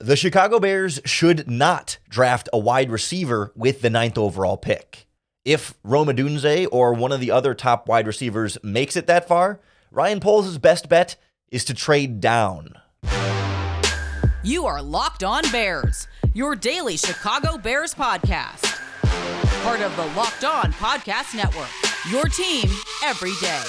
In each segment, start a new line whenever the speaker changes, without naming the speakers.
The Chicago Bears should not draft a wide receiver with the 9th overall pick. If Odunze or one of the other top wide receivers makes it that far, Ryan Poles' best bet is to trade down.
You are Locked On Bears, your daily Chicago Bears podcast. Part of the Locked On Podcast Network, your team every day.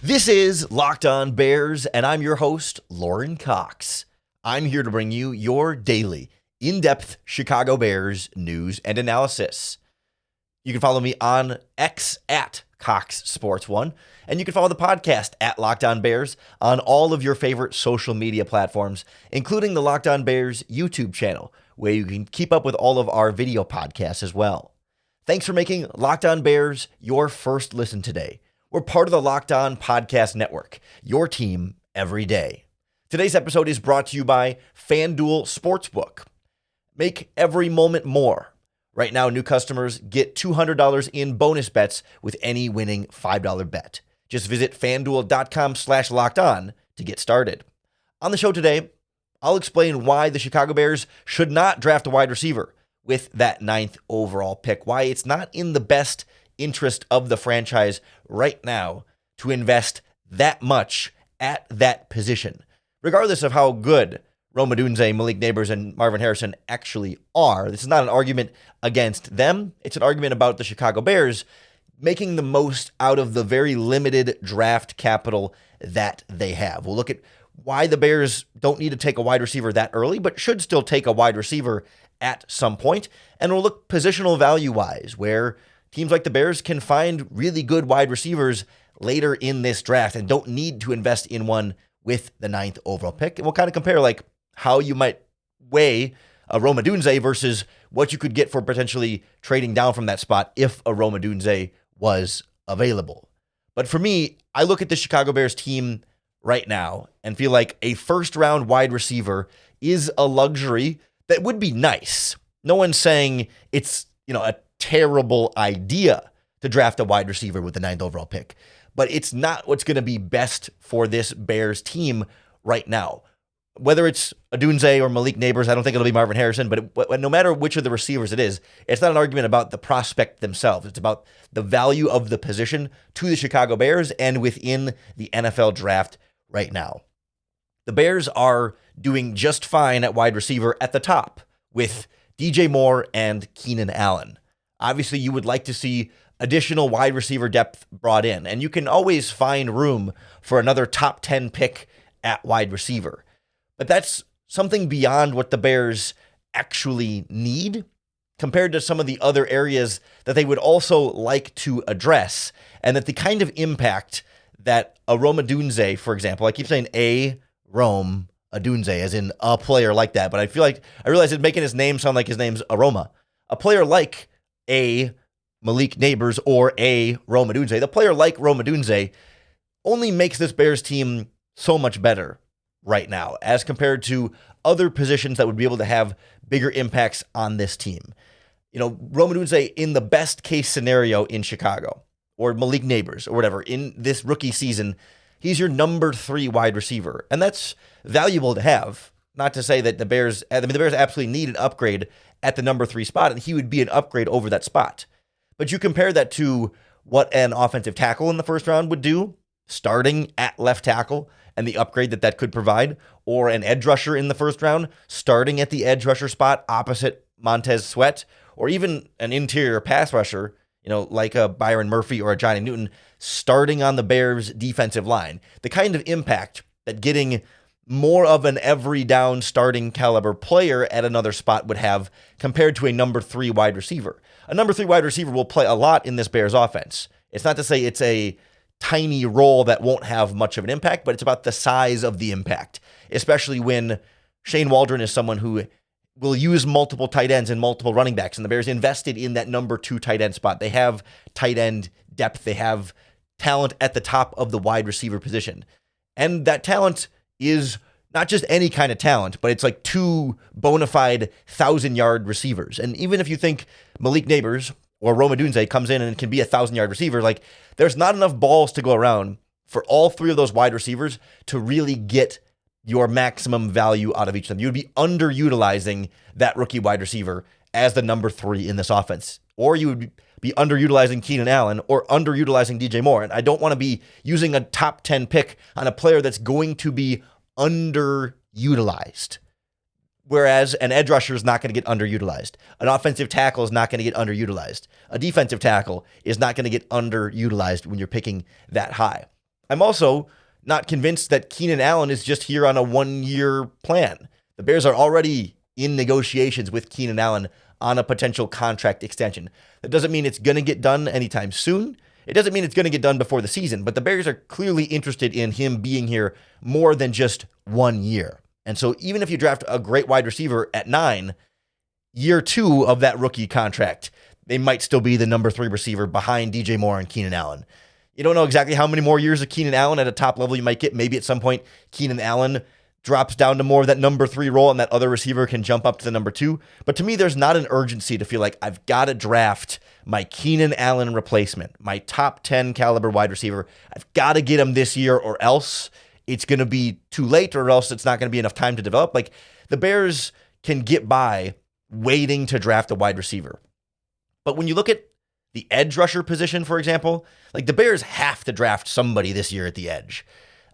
This is Locked On Bears, and I'm your host, Lauren Cox. I'm here to bring you your daily, in-depth Chicago Bears news and analysis. You can follow me on X at Cox Sports One, and you can follow the podcast at Locked On Bears on all of your favorite social media platforms, including the Locked On Bears YouTube channel, where you can keep up with all of our video podcasts as well. Thanks for making Locked On Bears your first listen today. We're part of the Locked On Podcast Network, your team every day. Today's episode is brought to you by FanDuel Sportsbook. Make every moment more. Right now, new customers get $200 in bonus bets with any winning $5 bet. Just visit FanDuel.com/lockedon to get started. On the show today, I'll explain why the Chicago Bears should not draft a wide receiver with that 9th overall pick, why it's not in the best interest of the franchise right now to invest that much at that position. Regardless of how good Odunze, Malik, Nabers, and Marvin Harrison actually are, this is not an argument against them. It's an argument about the Chicago Bears making the most out of the very limited draft capital that they have. We'll look at why the Bears don't need to take a wide receiver that early, but should still take a wide receiver at some point. And we'll look positional value-wise, where teams like the Bears can find really good wide receivers later in this draft and don't need to invest in one with the 9th overall pick. And we'll kind of compare like how you might weigh a Odunze versus what you could get for potentially trading down from that spot if a Odunze was available. But for me, I look at the Chicago Bears team right now and feel like a first-round wide receiver is a luxury that would be nice. No one's saying it's, a terrible idea to draft a wide receiver with the 9th overall pick, but it's not what's going to be best for this Bears team right now. Whether it's Odunze or Malik Nabers, I don't think it'll be Marvin Harrison, but no matter which of the receivers it is, it's not an argument about the prospect themselves. It's about the value of the position to the Chicago Bears and within the NFL draft right now. The Bears are doing just fine at wide receiver at the top with DJ Moore and Keenan Allen. Obviously, you would like to see additional wide receiver depth brought in, and you can always find room for another top 10 pick at wide receiver. But that's something beyond what the Bears actually need compared to some of the other areas that they would also like to address, and that the kind of impact that a Odunze, for example, I keep saying Odunze, as in a player like that, but I realize it's making his name sound like his name's Aroma. A player like a Malik Nabers or a Odunze, the player like Odunze only makes this Bears team so much better right now as compared to other positions that would be able to have bigger impacts on this team. Odunze in the best case scenario in Chicago, or Malik Nabers or whatever, in this rookie season, he's your number 3 wide receiver. And that's valuable to have. Not to say that the Bears absolutely need an upgrade at the number 3 spot, and he would be an upgrade over that spot. But you compare that to what an offensive tackle in the first round would do, starting at left tackle, and the upgrade that could provide, or an edge rusher in the first round, starting at the edge rusher spot opposite Montez Sweat, or even an interior pass rusher, like a Byron Murphy or a Johnny Newton, starting on the Bears' defensive line. The kind of impact that getting more of an every down starting caliber player at another spot would have compared to a number 3 wide receiver. A number 3 wide receiver will play a lot in this Bears offense. It's not to say it's a tiny role that won't have much of an impact, but it's about the size of the impact, especially when Shane Waldron is someone who will use multiple tight ends and multiple running backs, and the Bears invested in that number 2 tight end spot. They have tight end depth. They have talent at the top of the wide receiver position. And that talent is not just any kind of talent, but it's like 2 bona fide 1,000-yard receivers. And even if you think Malik Nabers or Odunze comes in and can be a 1,000-yard receiver, like there's not enough balls to go around for all three of those wide receivers to really get your maximum value out of each of them. You would be underutilizing that rookie wide receiver as the number 3 in this offense. Or you would be underutilizing Keenan Allen or underutilizing DJ Moore. And I don't want to be using a top 10 pick on a player that's going to be underutilized. Whereas an edge rusher is not going to get underutilized. An offensive tackle is not going to get underutilized. A defensive tackle is not going to get underutilized when you're picking that high. I'm also not convinced that Keenan Allen is just here on a 1-year plan. The Bears are already in negotiations with Keenan Allen on a potential contract extension. That doesn't mean it's going to get done anytime soon. It doesn't mean it's going to get done before the season, but the Bears are clearly interested in him being here more than just 1 year. And so even if you draft a great wide receiver at 9, year 2 of that rookie contract, they might still be the number 3 receiver behind DJ Moore and Keenan Allen. You don't know exactly how many more years of Keenan Allen at a top level you might get. Maybe at some point, Keenan Allen drops down to more of that number 3 role and that other receiver can jump up to the number 2. But to me, there's not an urgency to feel like I've got to draft my Keenan Allen replacement, my top 10 caliber wide receiver. I've got to get him this year or else it's going to be too late or else it's not going to be enough time to develop. Like the Bears can get by waiting to draft a wide receiver. But when you look at the edge rusher position, for example, like the Bears have to draft somebody this year at the edge.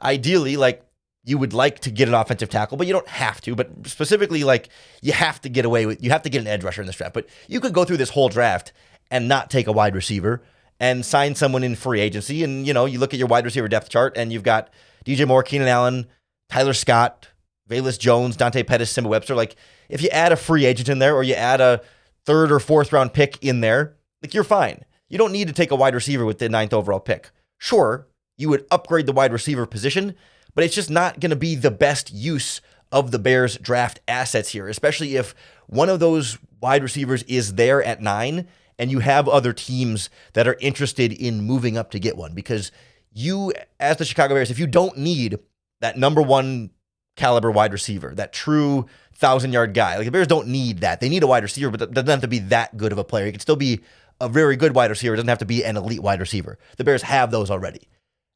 Ideally, like you would like to get an offensive tackle, but you don't have to. But specifically, like you have to get an edge rusher in this draft. But you could go through this whole draft and not take a wide receiver and sign someone in free agency. And, you know, you look at your wide receiver depth chart and you've got DJ Moore, Keenan Allen, Tyler Scott, Velus Jones, Dante Pettis, Simba Webster. Like if you add a free agent in there or you add a 3rd or 4th round pick in there, like you're fine. You don't need to take a wide receiver with the 9th overall pick. Sure, you would upgrade the wide receiver position, but it's just not going to be the best use of the Bears draft assets here, especially if one of those wide receivers is there at 9 and you have other teams that are interested in moving up to get one. Because you, as the Chicago Bears, if you don't need that number 1 caliber wide receiver, that true 1,000-yard guy, like the Bears don't need that. They need a wide receiver, but it doesn't have to be that good of a player. He can still be a very good wide receiver. It doesn't have to be an elite wide receiver. The Bears have those already.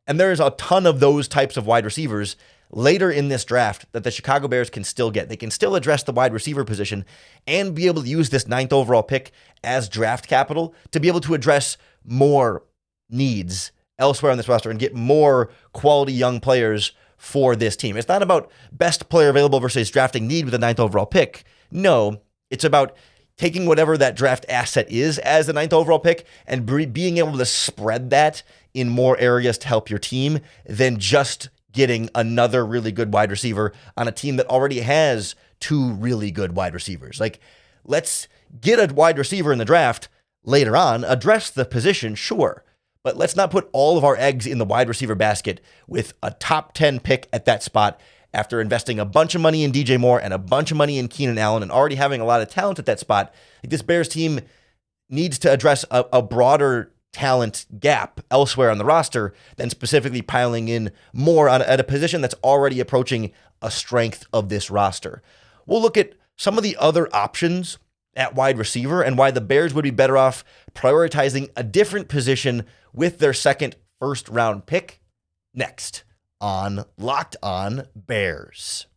And there's a ton of those types of wide receivers later in this draft that the Chicago Bears can still get. They can still address the wide receiver position and be able to use this 9th overall pick as draft capital to be able to address more needs elsewhere on this roster and get more quality young players for this team. It's not about best player available versus drafting need with a 9th overall pick. No, it's about taking whatever that draft asset is as the 9th overall pick and being able to spread that in more areas to help your team than just getting another really good wide receiver on a team that already has 2 really good wide receivers. Like, let's get a wide receiver in the draft later on, address the position, sure, but let's not put all of our eggs in the wide receiver basket with a top 10 pick at that spot after investing a bunch of money in DJ Moore and a bunch of money in Keenan Allen and already having a lot of talent at that spot. Like, this Bears team needs to address a broader talent gap elsewhere on the roster than specifically piling in more at a position that's already approaching a strength of this roster. We'll look at some of the other options at wide receiver and why the Bears would be better off prioritizing a different position with their 2nd first-round pick next on Locked On Bears.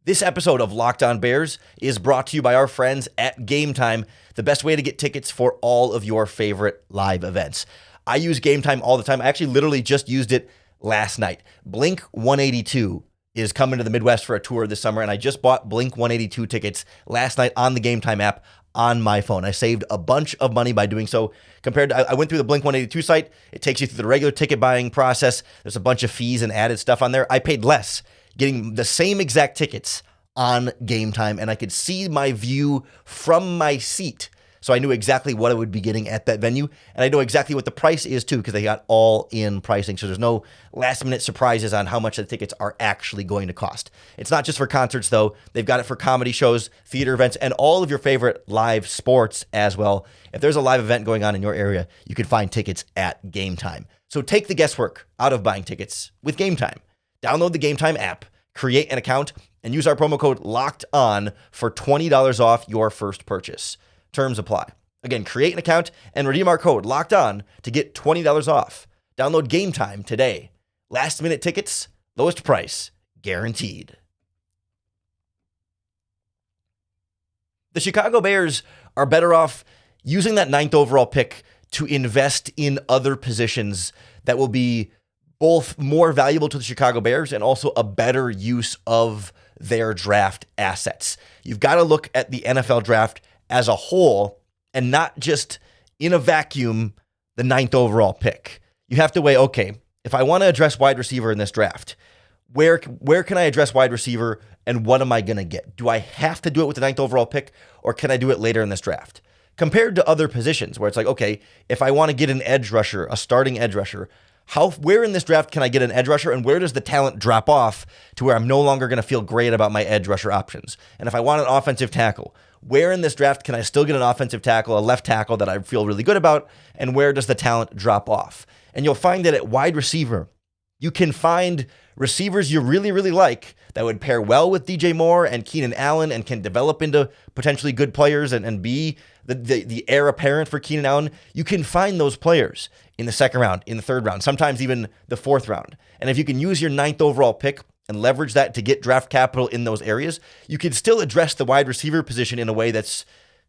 This episode of Locked On Bears is brought to you by our friends at Gametime, the best way to get tickets for all of your favorite live events. I use Gametime all the time. I actually literally just used it last night. Blink 182 is coming to the Midwest for a tour this summer, and I just bought Blink 182 tickets last night on the Gametime app on my phone. I saved a bunch of money by doing so. Compared to, I went through the Blink 182 site. It takes you through the regular ticket buying process. There's a bunch of fees and added stuff on there. I paid less getting the same exact tickets on Gametime, and I could see my view from my seat. So I knew exactly what I would be getting at that venue, and I know exactly what the price is too, because they got all-in pricing. So there's no last-minute surprises on how much the tickets are actually going to cost. It's not just for concerts, though. They've got it for comedy shows, theater events, and all of your favorite live sports as well. If there's a live event going on in your area, you can find tickets at Gametime. So take the guesswork out of buying tickets with Gametime. Download the Gametime app, Create an account and use our promo code LOCKEDON for $20 off your first purchase. Terms apply. Again, create an account and redeem our code LOCKEDON to get $20 off. Download Gametime today. Last minute tickets, lowest price, guaranteed. The Chicago Bears are better off using that 9th overall pick to invest in other positions that will be both more valuable to the Chicago Bears and also a better use of their draft assets. You've got to look at the NFL draft as a whole and not just in a vacuum, the 9th overall pick. You have to weigh, okay, if I want to address wide receiver in this draft, where can I address wide receiver and what am I going to get? Do I have to do it with the 9th overall pick or can I do it later in this draft? Compared to other positions where it's like, okay, if I want to get an edge rusher, a starting edge rusher, where in this draft can I get an edge rusher and where does the talent drop off to where I'm no longer going to feel great about my edge rusher options? And if I want an offensive tackle, where in this draft can I still get an offensive tackle, a left tackle that I feel really good about, and where does the talent drop off? And you'll find that at wide receiver, you can find receivers you really, really like that would pair well with DJ Moore and Keenan Allen and can develop into potentially good players and be the heir apparent for Keenan Allen. You can find those players in the second round, in the third round, sometimes even the fourth round. And if you can use your 9th overall pick and leverage that to get draft capital in those areas, you can still address the wide receiver position in a way that's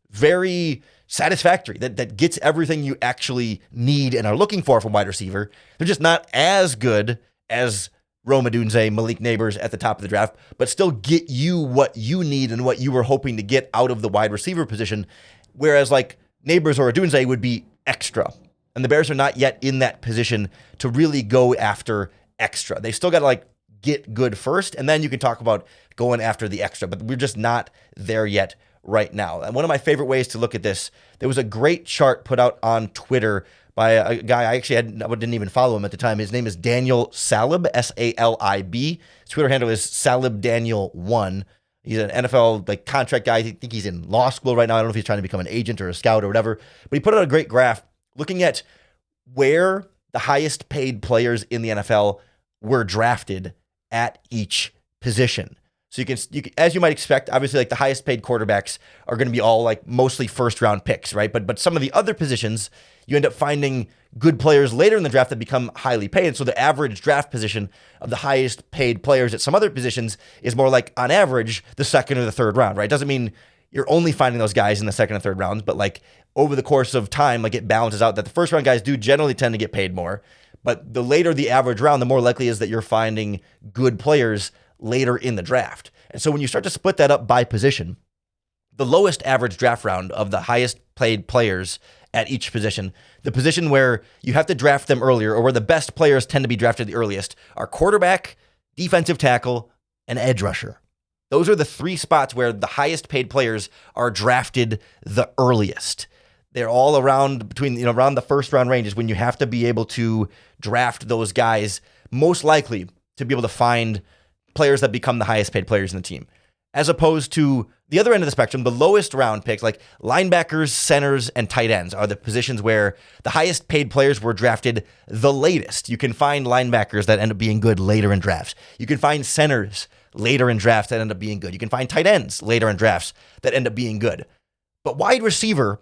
very satisfactory, that gets everything you actually need and are looking for from wide receiver. They're just not as good as Odunze, Malik, Nabers at the top of the draft, but still get you what you need and what you were hoping to get out of the wide receiver position. Whereas like Nabers or Odunze would be extra. And the Bears are not yet in that position to really go after extra. They still got to like get good first, and then you can talk about going after the extra, but we're just not there yet right now. And one of my favorite ways to look at this, there was a great chart put out on Twitter by a guy I didn't even follow him at the time. His name is Daniel Salib, S-A-L-I-B. His Twitter handle is SalibDaniel1. He's an NFL contract guy. I think he's in law school right now. I don't know if he's trying to become an agent or a scout or whatever, but he put out a great graph looking at where the highest paid players in the NFL were drafted at each position. So you can, as you might expect, obviously like the highest paid quarterbacks are going to be all like mostly first round picks, right? But some of the other positions, you end up finding good players later in the draft that become highly paid. And so the average draft position of the highest paid players at some other positions is more like on average the second or the third round, right? Doesn't mean you're only finding those guys in the second and third rounds, but like over the course of time, like it balances out that the first round guys do generally tend to get paid more. But the later the average round, the more likely is that you're finding good players later in the draft. And so when you start to split that up by position, the lowest average draft round of the highest paid players at each position, the position where you have to draft them earlier or where the best players tend to be drafted the earliest are quarterback, defensive tackle, and edge rusher. Those are the three spots where the highest paid players are drafted the earliest. They're all around around the first round ranges when you have to be able to draft those guys, most likely to be able to find players that become the highest paid players in the team. As opposed to the other end of the spectrum, the lowest round picks like linebackers, centers, and tight ends are the positions where the highest paid players were drafted the latest. You can find linebackers that end up being good later in drafts. You can find centers later in drafts that end up being good. You can find tight ends later in drafts that end up being good. But wide receiver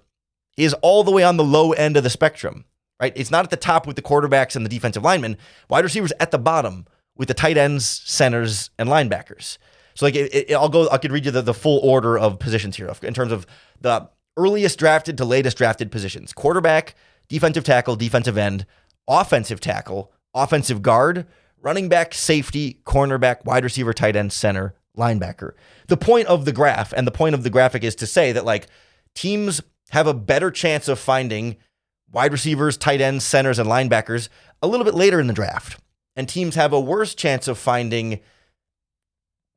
is all the way on the low end of the spectrum, right? It's not at the top with the quarterbacks and the defensive linemen. Wide receivers at the bottom with the tight ends, centers, and linebackers. So like I could read you the full order of positions here in terms of the earliest drafted to latest drafted positions: quarterback, defensive tackle, defensive end, offensive tackle, offensive guard, running back, safety, cornerback, wide receiver, tight end, center, linebacker. The point of the graph and the point of the graphic is to say that like teams have a better chance of finding wide receivers, tight ends, centers, and linebackers a little bit later in the draft. And teams have a worse chance of finding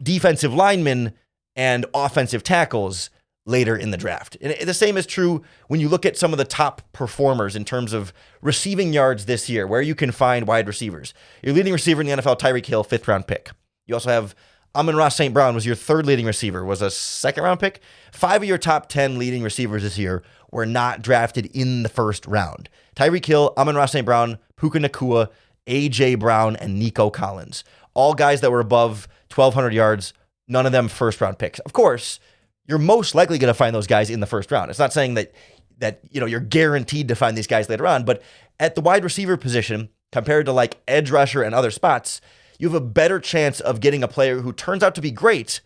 defensive linemen and offensive tackles later in the draft. And the same is true when you look at some of the top performers in terms of receiving yards this year, where you can find wide receivers. Your leading receiver in the NFL, Tyreek Hill, 5th round pick. You also have Amon-Ra St. Brown was your 3rd leading receiver, was a 2nd round pick. 5 of your top 10 leading receivers this year were not drafted in the 1st round. Tyreek Hill, Amon-Ra St. Brown, Puka Nacua, A.J. Brown, and Nico Collins. all guys that were above 1,200 yards, none of them first-round picks. Of course, you're most likely going to find those guys in the first round. It's not saying that you're guaranteed to find these guys later on, but at the wide receiver position, compared to like edge rusher and other spots, you have a better chance of getting a player who turns out to be great,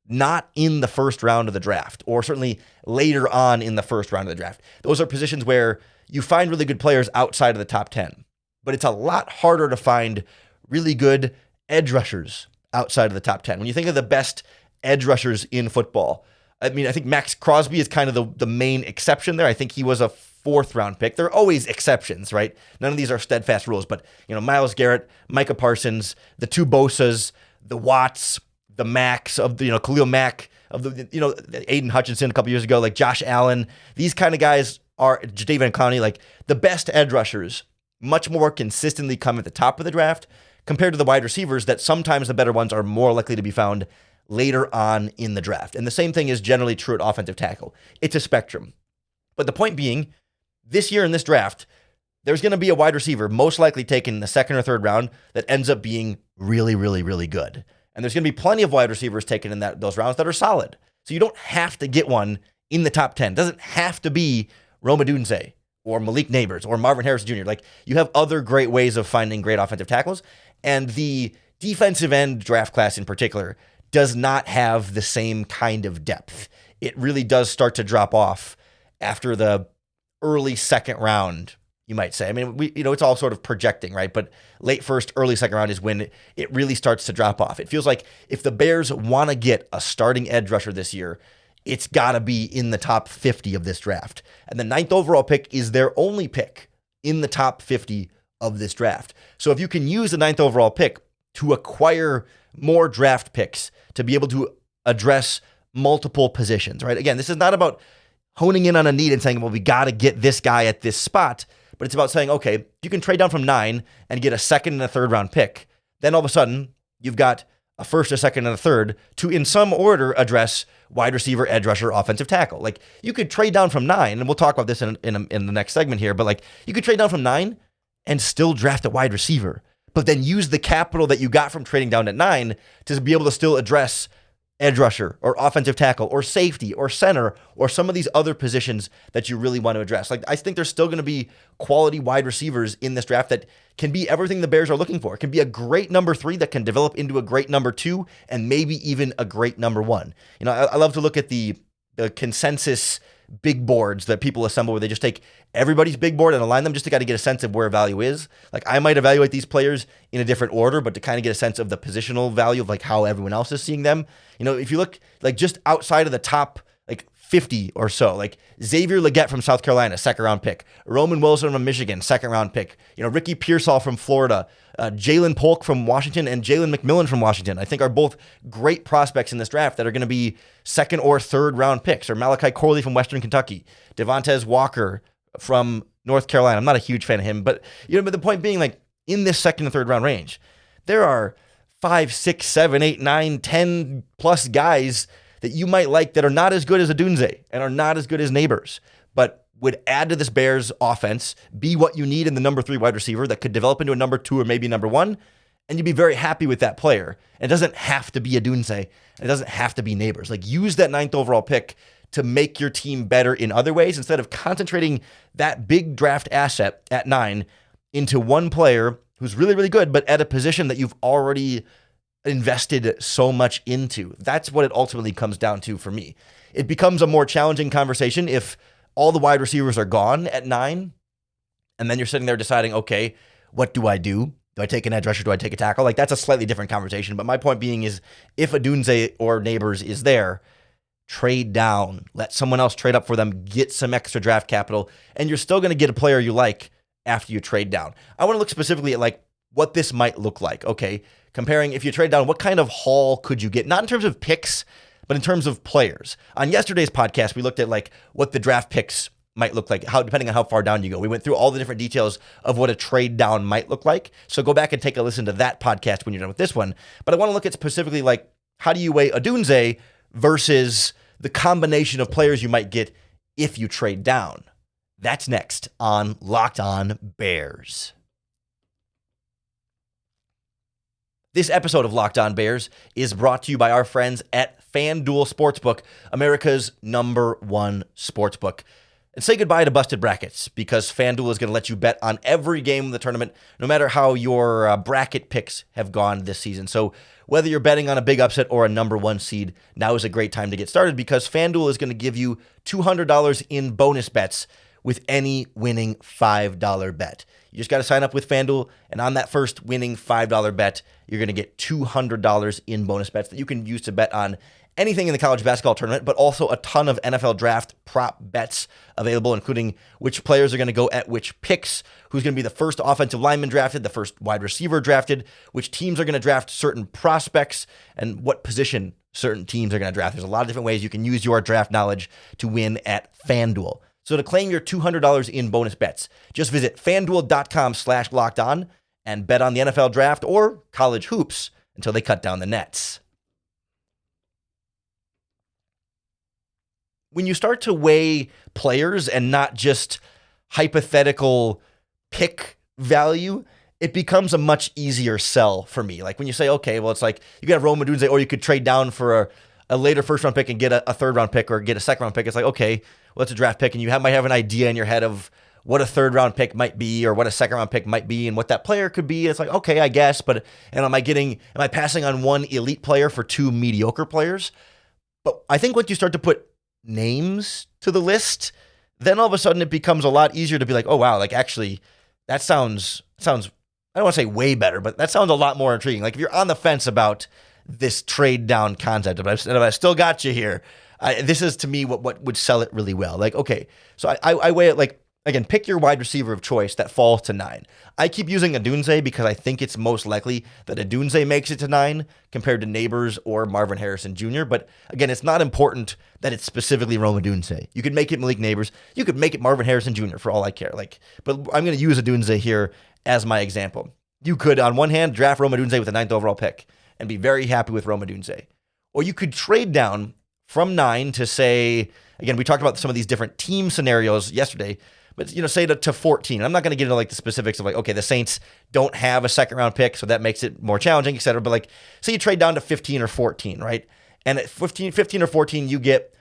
not in the first round of the draft, or certainly later on in the first round of the draft. Those are positions where you find really good players outside of the top 10, but it's a lot harder to find really good edge rushers outside of the top 10. When you think of the best edge rushers in football, I think Max Crosby is kind of the main exception there. I think he was a 4th round pick. There are always exceptions, right? None of these are steadfast rules, but Myles Garrett, Micah Parsons, the 2 Bosas, the Watts, the Max of the Khalil Mack of the Aiden Hutchinson a couple years ago, like Josh Allen. These kind of guys are Jadeveon Clowney, like the best edge rushers, much more consistently come at the top of the draft compared to the wide receivers that sometimes the better ones are more likely to be found later on in the draft. And the same thing is generally true at offensive tackle. It's a spectrum. But the point being, this year in this draft, there's going to be a wide receiver most likely taken in the 2nd or 3rd round that ends up being really, really, really good. And there's going to be plenty of wide receivers taken in those rounds that are solid. So you don't have to get one in the top 10. It doesn't have to be Rome Odunze or Malik Nabers or Marvin Harrison Jr. Like, you have other great ways of finding great offensive tackles. And the defensive end draft class in particular does not have the same kind of depth. It really does start to drop off after the early 2nd round, you might say. I mean, it's all sort of projecting, right? But late 1st, early 2nd round is when it really starts to drop off. It feels like if the Bears want to get a starting edge rusher this year, it's got to be in the top 50 of this draft. And the 9th overall pick is their only pick in the top 50 of this draft. So if you can use the 9th overall pick to acquire more draft picks to be able to address multiple positions, right? Again, this is not about honing in on a need and saying, well, we got to get this guy at this spot. But it's about saying, okay, you can trade down from 9 and get a 2nd and a 3rd round pick. Then all of a sudden, you've got a 1st, a 2nd, and a 3rd to, in some order, address wide receiver, edge rusher, offensive tackle. Like, you could trade down from 9, and we'll talk about this in the next segment here, but like, you could trade down from 9 and still draft a wide receiver, but then use the capital that you got from trading down at 9 to be able to still address edge rusher or offensive tackle or safety or center or some of these other positions that you really want to address. Like, I think there's still going to be quality wide receivers in this draft that can be everything the Bears are looking for. It can be a great number 3 that can develop into a great number 2 and maybe even a great number 1. I love to look at the consensus big boards that people assemble where they just take everybody's big board and align them just to kind of get a sense of where value is. Like, I might evaluate these players in a different order, but to kind of get a sense of the positional value of like how everyone else is seeing them. If you look like just outside of the top like 50 or so, like Xavier Legette from South Carolina, 2nd round pick, Roman Wilson from Michigan, 2nd round pick, Ricky Pearsall from Florida, Jalen Polk from Washington, and Jalen McMillan from Washington, I think are both great prospects in this draft that are going to be 2nd or 3rd round picks. Or Malachi Corley from Western Kentucky, Devontae Walker from North Carolina. I'm not a huge fan of him, but but the point being, like, in this 2nd and 3rd round range, there are 5, 6, 7, 8, 9, 10 plus guys that you might like that are not as good as Odunze and are not as good as Nabers, but would add to this Bears offense, be what you need in the number 3 wide receiver that could develop into a number 2 or maybe number 1, and you'd be very happy with that player. It doesn't have to be Odunze. It doesn't have to be Nabers. Like, use that 9th overall pick to make your team better in other ways instead of concentrating that big draft asset at 9 into one player who's really, really good, but at a position that you've already invested so much into. That's what it ultimately comes down to for me. It becomes a more challenging conversation if all the wide receivers are gone at 9, and then you're sitting there deciding, okay, what do I do? Do I take an edge rusher? Do I take a tackle? Like, that's a slightly different conversation. But my point being is, if Odunze or Nabers is there, trade down. Let someone else trade up for them. Get some extra draft capital, and you're still going to get a player you like after you trade down. I want to look specifically at like what this might look like. Okay, comparing if you trade down, what kind of haul could you get? Not in terms of picks, but in terms of players. On yesterday's podcast, we looked at like what the draft picks might look like, how depending on how far down you go. We went through all the different details of what a trade down might look like. So go back and take a listen to that podcast when you're done with this one. But I want to look at specifically like, how do you weigh Odunze versus the combination of players you might get if you trade down? That's next on Locked On Bears. This episode of Locked On Bears is brought to you by our friends at FanDuel Sportsbook, America's #1 sportsbook. And say goodbye to busted brackets, because FanDuel is going to let you bet on every game of the tournament, no matter how your bracket picks have gone this season. So whether you're betting on a big upset or a #1 seed, now is a great time to get started, because FanDuel is going to give you $200 in bonus bets with any winning $5 bet. You just got to sign up with FanDuel, and on that first winning $5 bet, you're going to get $200 in bonus bets that you can use to bet on anything in the college basketball tournament, but also a ton of NFL draft prop bets available, including which players are going to go at which picks, who's going to be the first offensive lineman drafted, the first wide receiver drafted, which teams are going to draft certain prospects, and what position certain teams are going to draft. There's a lot of different ways you can use your draft knowledge to win at FanDuel. So to claim your $200 in bonus bets, just visit FanDuel.com/lockedon and bet on the NFL draft or college hoops until they cut down the nets. When you start to weigh players and not just hypothetical pick value, it becomes a much easier sell for me. Like when you say, okay, well, it's like you could have Odunze, or you could trade down for a later first-round pick and get a third-round pick, or get a second-round pick. It's like, okay, well, it's a draft pick, and you might have an idea in your head of what a third-round pick might be or what a second-round pick might be and what that player could be. It's like, okay, I guess, but am I passing on one elite player for two mediocre players? But I think once you start to put names to the list, then all of a sudden it becomes a lot easier to be like, oh, wow, like actually that sounds, I don't want to say way better, but that sounds a lot more intriguing. Like if you're on the fence about this trade down concept, but I still got you here. This is to me what would sell it really well. Like, okay, so I weigh it like, again, pick your wide receiver of choice that falls to 9. I keep using Odunze because I think it's most likely that Odunze makes it to 9 compared to Nabers or Marvin Harrison Jr. But again, it's not important that it's specifically Rome Odunze. You could make it Malik Nabers. You could make it Marvin Harrison Jr. for all I care. But I'm going to use Odunze here as my example. You could, on one hand, draft Rome Odunze with the 9th overall pick and be very happy with Rome Odunze. Or you could trade down from 9 to say, again, we talked about some of these different team scenarios yesterday, but say to 14. I'm not going to get into like the specifics of like, okay, the Saints don't have a second round pick, so that makes it more challenging, et cetera. But like, say you trade down to 15 or 14, right? And at 15 or 14, you get,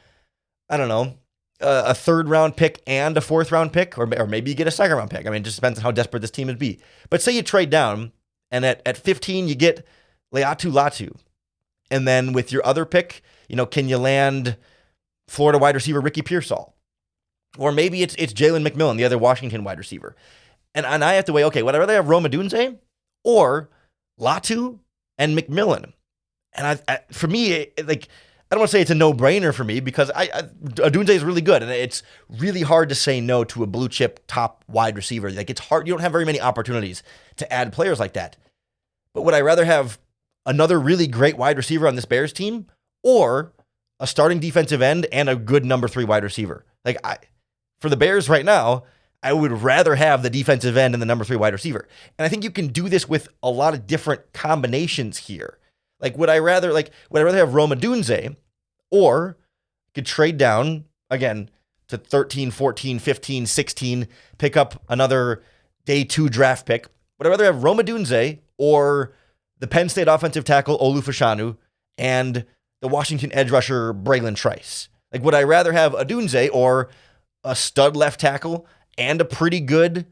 I don't know, a third round pick and a fourth round pick, or maybe you get a second round pick. I mean, it just depends on how desperate this team would be. But say you trade down, and at 15, you get Leatu Latu. And then with your other pick, can you land Florida wide receiver Ricky Pearsall? Or maybe it's Jalen McMillan, the other Washington wide receiver. And I have to weigh, okay, would I rather have Rome Odunze or Latu and McMillan? And for me, I don't want to say it's a no-brainer for me, because Odunze is really good, and it's really hard to say no to a blue-chip top wide receiver. Like, it's hard. You don't have very many opportunities to add players like that. But would I rather have another really great wide receiver on this Bears team, or a starting defensive end and a good number 3 wide receiver? For the Bears right now, I would rather have the defensive end and the number 3 wide receiver. And I think you can do this with a lot of different combinations here. Like, would I rather have Rome Odunze, or could trade down again to 13, 14, 15, 16, pick up another day 2 draft pick? Would I rather have Rome Odunze or the Penn State offensive tackle Olu Fashanu and the Washington edge rusher Braylon Trice? Like, would I rather have Odunze or a stud left tackle and a pretty good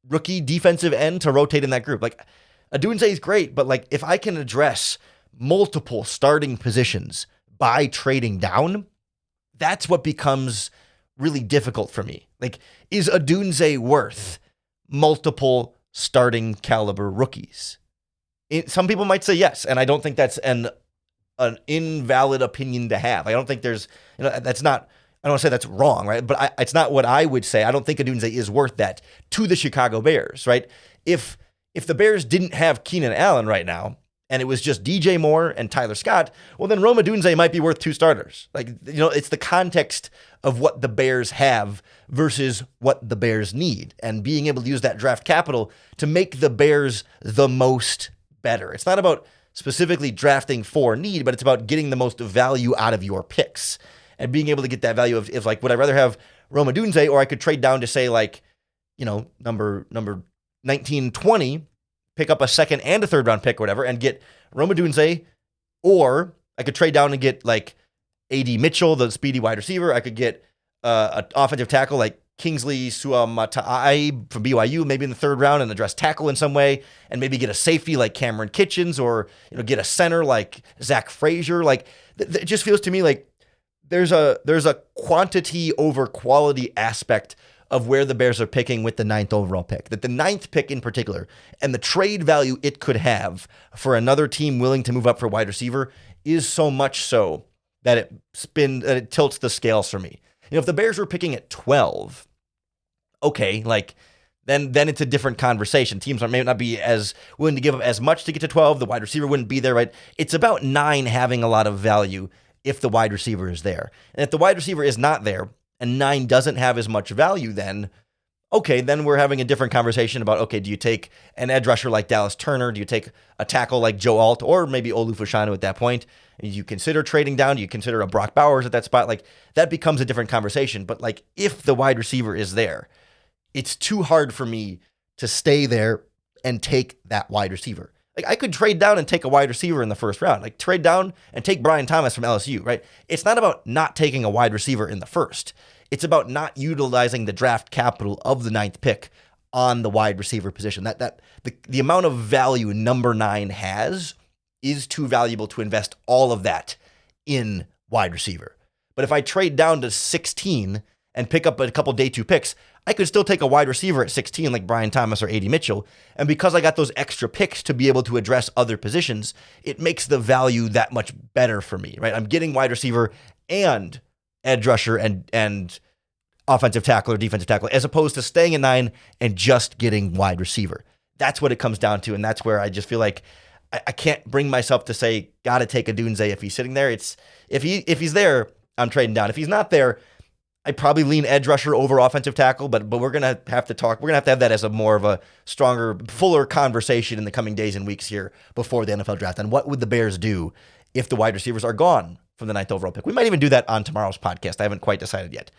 rookie defensive end to rotate in that group? Like, Odunze is great, but like, if I can address multiple starting positions by trading down, that's what becomes really difficult for me. Like, is Odunze worth multiple starting caliber rookies? Some people might say yes, and I don't think that's an invalid opinion to have. I don't think there's, that's not, I don't want to say that's wrong, right? But it's not what I would say. I don't think Odunze is worth that to the Chicago Bears, right? If the Bears didn't have Keenan Allen right now, and it was just DJ Moore and Tyler Scott, well, then Rome Odunze might be worth 2 starters. Like, it's the context of what the Bears have versus what the Bears need, and being able to use that draft capital to make the Bears the most better. It's not about specifically drafting for need, but it's about getting the most value out of your picks and being able to get that value of like, would I rather have Rome Odunze, or I could trade down to say like, number 19, 20 pick up a second and a third round pick or whatever and get Odunze, or I could trade down and get like A.D. Mitchell, the speedy wide receiver. I could get an offensive tackle like Kingsley Suamatai from BYU, maybe in the third round, and address tackle in some way, and maybe get a safety like Cameron Kitchens, or get a center like Zach Frazier. Like it just feels to me like there's a quantity over quality aspect of where the Bears are picking with the 9th overall pick. That the 9th pick in particular, and the trade value it could have for another team willing to move up for wide receiver, is so much so that it tilts the scales for me. If the Bears were picking at 12, okay, like then it's a different conversation. Teams may not be as willing to give up as much to get to 12. The wide receiver wouldn't be there, right? It's about 9 having a lot of value if the wide receiver is there. And if the wide receiver is not there and 9 doesn't have as much value, then okay, then we're having a different conversation about, okay, do you take an edge rusher like Dallas Turner? Do you take a tackle like Joe Alt, or maybe Olu Fashanu at that point? Do you consider trading down? Do you consider a Brock Bowers at that spot? Like, that becomes a different conversation. But like, if the wide receiver is there, it's too hard for me to stay there and take that wide receiver. Like, I could trade down and take a wide receiver in the first round. Like, trade down and take Brian Thomas from LSU, right? It's not about not taking a wide receiver in the first. It's about not utilizing the draft capital of the 9th pick on the wide receiver position. The amount of value number 9 has is too valuable to invest all of that in wide receiver. But if I trade down to 16 and pick up a couple day 2 picks, I could still take a wide receiver at 16 like Brian Thomas or A.D. Mitchell. And because I got those extra picks to be able to address other positions, it makes the value that much better for me, right? I'm getting wide receiver and edge rusher and offensive tackle or defensive tackle, as opposed to staying at 9 and just getting wide receiver. That's what it comes down to, and that's where I just feel like I can't bring myself to say, got to take Odunze if he's sitting there. It's if he's there, I'm trading down. If he's not there, I probably lean edge rusher over offensive tackle, but we're gonna have to talk. We're gonna have to have that as a more of a stronger, fuller conversation in the coming days and weeks here before the NFL draft. And what would the Bears do if the wide receivers are gone from the 9th overall pick? We might even do that on tomorrow's podcast. I haven't quite decided yet.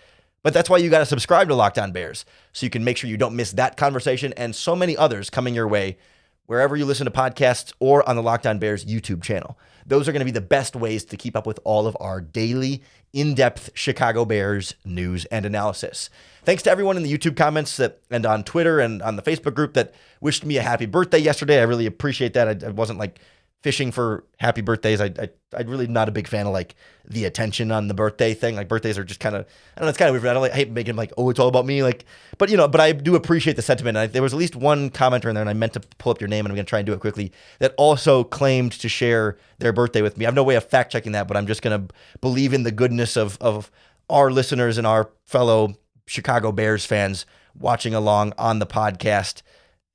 But that's why you got to subscribe to Locked On Bears, so you can make sure you don't miss that conversation and so many others coming your way wherever you listen to podcasts or on the Locked On Bears YouTube channel. Those are going to be the best ways to keep up with all of our daily, in-depth Chicago Bears news and analysis. Thanks to everyone in the YouTube comments and on Twitter and on the Facebook group that wished me a happy birthday yesterday. I really appreciate that. I wasn't like fishing for happy birthdays. I'm really not a big fan of like the attention on the birthday thing. Like, birthdays are just kind of, I don't know, it's kind of weird. I hate making like, oh, it's all about me. Like, but I do appreciate the sentiment. There was at least one commenter in there, and I meant to pull up your name, and I'm going to try and do it quickly, that also claimed to share their birthday with me. I have no way of fact checking that, but I'm just going to believe in the goodness of our listeners and our fellow Chicago Bears fans watching along on the podcast.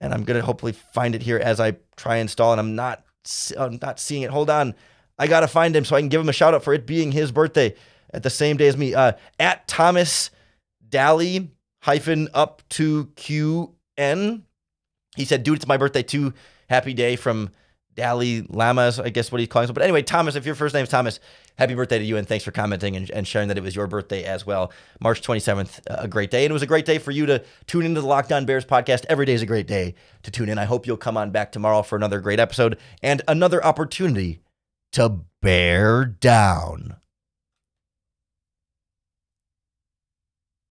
And I'm going to hopefully find it here as I try and install, and I'm not seeing it. Hold on. I got to find him so I can give him a shout out for it being his birthday at the same day as me. At Thomas Daly -up to QN. He said, dude, it's my birthday too. Happy day from Daly Lamas, I guess what he's calling himself. But anyway, Thomas, if your first name is Thomas, happy birthday to you, and thanks for commenting and sharing that it was your birthday as well. March 27th, a great day. And it was a great day for you to tune into the Locked On Bears podcast. Every day is a great day to tune in. I hope you'll come on back tomorrow for another great episode and another opportunity to bear down.